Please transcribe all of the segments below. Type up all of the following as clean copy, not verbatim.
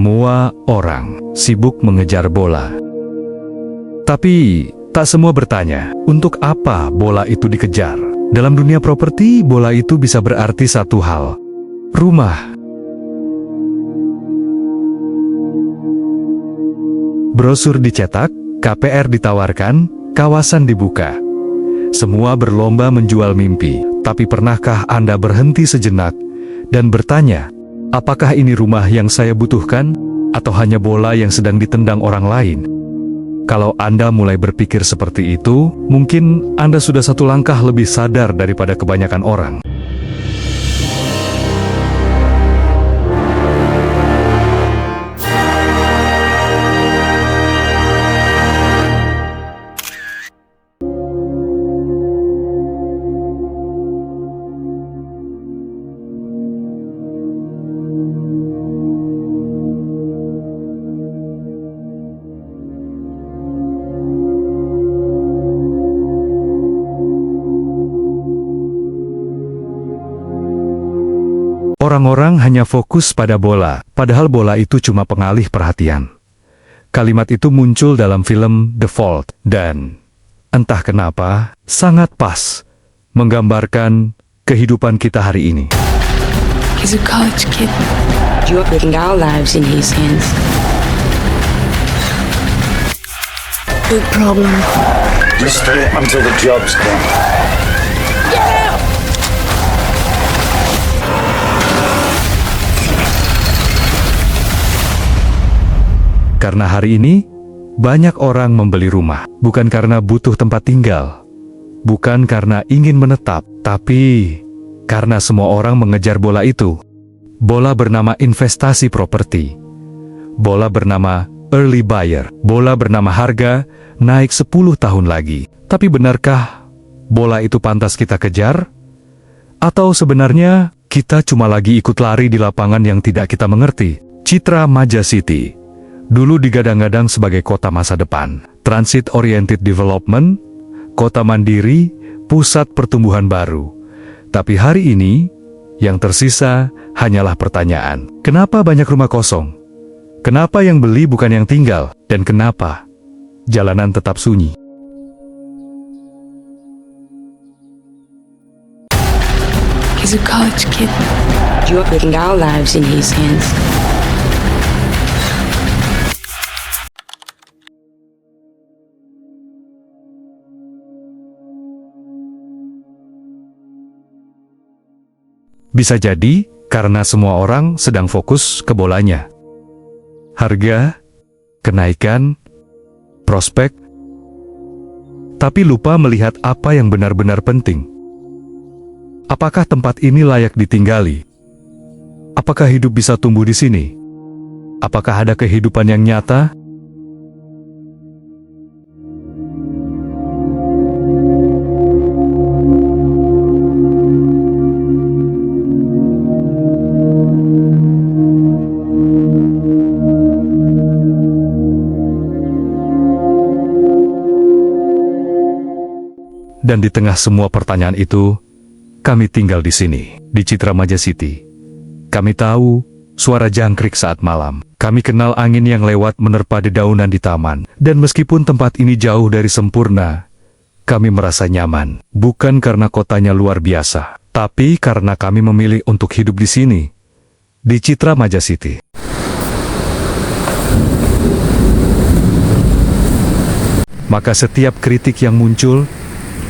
Semua orang sibuk mengejar bola. Tapi, tak semua bertanya, untuk apa bola itu dikejar? Dalam dunia properti, bola itu bisa berarti satu hal. Rumah. Brosur dicetak, KPR ditawarkan, kawasan dibuka. Semua berlomba menjual mimpi. Tapi pernahkah Anda berhenti sejenak dan bertanya, apakah ini rumah yang saya butuhkan, atau hanya bola yang sedang ditendang orang lain? Kalau Anda mulai berpikir seperti itu, mungkin Anda sudah satu langkah lebih sadar daripada kebanyakan orang. Orang-orang hanya fokus pada bola, padahal bola itu cuma pengalih perhatian. Kalimat itu muncul dalam film The Fault, dan entah kenapa, sangat pas menggambarkan kehidupan kita hari ini. He's a college kid. You are putting our lives in his hands. Big problem. You stay until the job's done. Karena hari ini, banyak orang membeli rumah, bukan karena butuh tempat tinggal, bukan karena ingin menetap, tapi karena semua orang mengejar bola itu. Bola bernama investasi properti, bola bernama early buyer, bola bernama harga naik 10 tahun lagi. Tapi benarkah bola itu pantas kita kejar? Atau sebenarnya kita cuma lagi ikut lari di lapangan yang tidak kita mengerti? Citra Maja City dulu digadang-gadang sebagai kota masa depan, transit-oriented development, kota mandiri, pusat pertumbuhan baru. Tapi hari ini, yang tersisa hanyalah pertanyaan. Kenapa banyak rumah kosong? Kenapa yang beli bukan yang tinggal? Dan kenapa jalanan tetap sunyi? He's a college kid. You are putting our lives in his hands. Bisa jadi karena semua orang sedang fokus ke bolanya. Harga, kenaikan, prospek, tapi lupa melihat apa yang benar-benar penting. Apakah tempat ini layak ditinggali? Apakah hidup bisa tumbuh di sini? Apakah ada kehidupan yang nyata? Dan di tengah semua pertanyaan itu, kami tinggal di sini, di Citra Maja City. Kami tahu suara jangkrik saat malam. Kami kenal angin yang lewat menerpa dedaunan di taman. Dan meskipun tempat ini jauh dari sempurna, kami merasa nyaman. Bukan karena kotanya luar biasa, tapi karena kami memilih untuk hidup di sini, di Citra Maja City. Maka setiap kritik yang muncul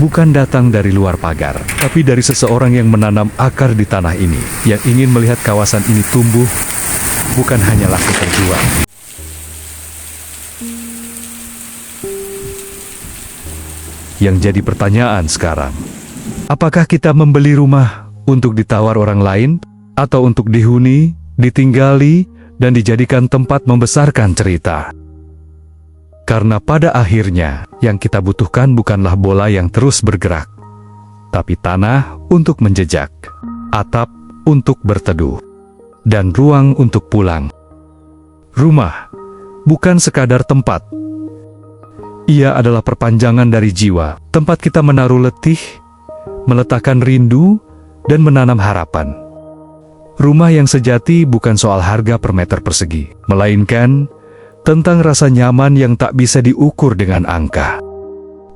bukan datang dari luar pagar, tapi dari seseorang yang menanam akar di tanah ini, yang ingin melihat kawasan ini tumbuh, bukan hanya laku terjual. Yang jadi pertanyaan sekarang, apakah kita membeli rumah untuk ditawar orang lain, atau untuk dihuni, ditinggali, dan dijadikan tempat membesarkan cerita? Karena pada akhirnya, yang kita butuhkan bukanlah bola yang terus bergerak, tapi tanah untuk menjejak, atap untuk berteduh, dan ruang untuk pulang. Rumah bukan sekadar tempat. Ia adalah perpanjangan dari jiwa, tempat kita menaruh letih, meletakkan rindu, dan menanam harapan. Rumah yang sejati bukan soal harga per meter persegi, melainkan tentang rasa nyaman yang tak bisa diukur dengan angka.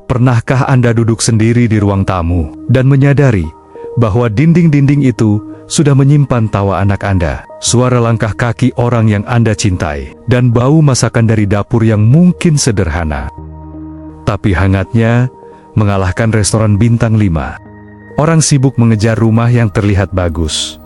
Pernahkah Anda duduk sendiri di ruang tamu dan menyadari bahwa dinding-dinding itu sudah menyimpan tawa anak Anda, suara langkah kaki orang yang Anda cintai, dan bau masakan dari dapur yang mungkin sederhana, tapi hangatnya mengalahkan restoran bintang 5. Orang sibuk mengejar rumah yang terlihat bagus,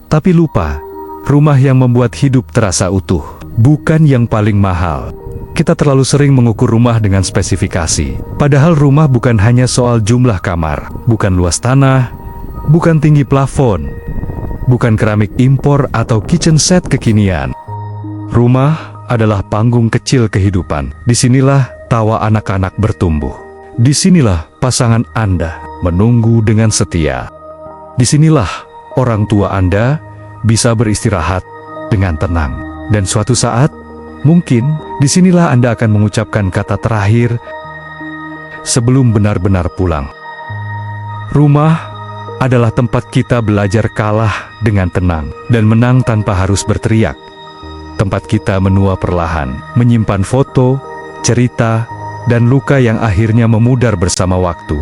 tapi lupa rumah yang membuat hidup terasa utuh, bukan yang paling mahal. Kita terlalu sering mengukur rumah dengan spesifikasi, padahal rumah bukan hanya soal jumlah kamar, bukan luas tanah, bukan tinggi plafon, bukan keramik impor atau kitchen set kekinian. Rumah adalah panggung kecil kehidupan. Disinilah tawa anak-anak bertumbuh. Disinilah pasangan Anda menunggu dengan setia. Disinilah orang tua Anda bisa beristirahat dengan tenang. Dan suatu saat, mungkin disinilah Anda akan mengucapkan kata terakhir sebelum benar-benar pulang. Rumah adalah tempat kita belajar kalah dengan tenang dan menang tanpa harus berteriak. Tempat kita menua perlahan, menyimpan foto, cerita, dan luka yang akhirnya memudar bersama waktu.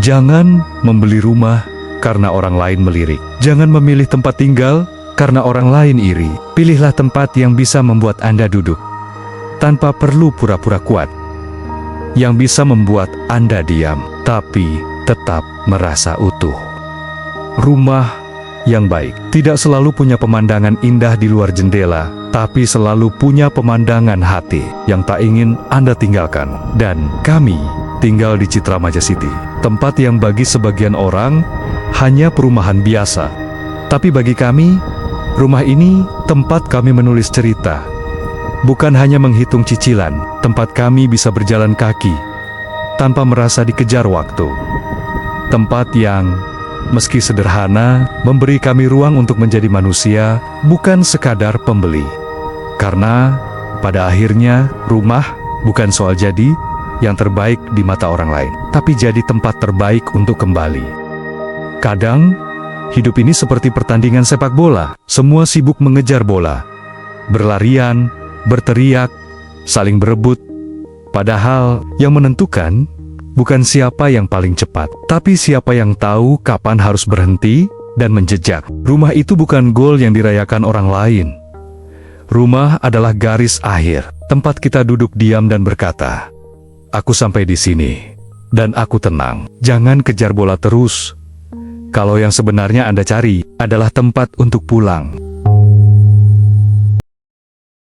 Jangan membeli rumah karena orang lain melirik. Jangan memilih tempat tinggal karena orang lain iri. Pilihlah tempat yang bisa membuat Anda duduk tanpa perlu pura-pura kuat, yang bisa membuat Anda diam tapi tetap merasa utuh. Rumah yang baik tidak selalu punya pemandangan indah di luar jendela, tapi selalu punya pemandangan hati yang tak ingin Anda tinggalkan. Dan kami tinggal di Citra Maja City, tempat yang bagi sebagian orang hanya perumahan biasa. Tapi bagi kami, rumah ini tempat kami menulis cerita. Bukan hanya menghitung cicilan, tempat kami bisa berjalan kaki tanpa merasa dikejar waktu. Tempat yang, meski sederhana, memberi kami ruang untuk menjadi manusia, bukan sekadar pembeli. Karena, pada akhirnya, rumah bukan soal jadi yang terbaik di mata orang lain, tapi jadi tempat terbaik untuk kembali. Kadang, hidup ini seperti pertandingan sepak bola. Semua sibuk mengejar bola, berlarian, berteriak, saling berebut. Padahal, yang menentukan bukan siapa yang paling cepat, tapi siapa yang tahu kapan harus berhenti dan menjejak. Rumah itu bukan gol yang dirayakan orang lain. Rumah adalah garis akhir, tempat kita duduk diam dan berkata, "Aku sampai di sini, dan aku tenang." Jangan kejar bola terus, kalau yang sebenarnya Anda cari adalah tempat untuk pulang.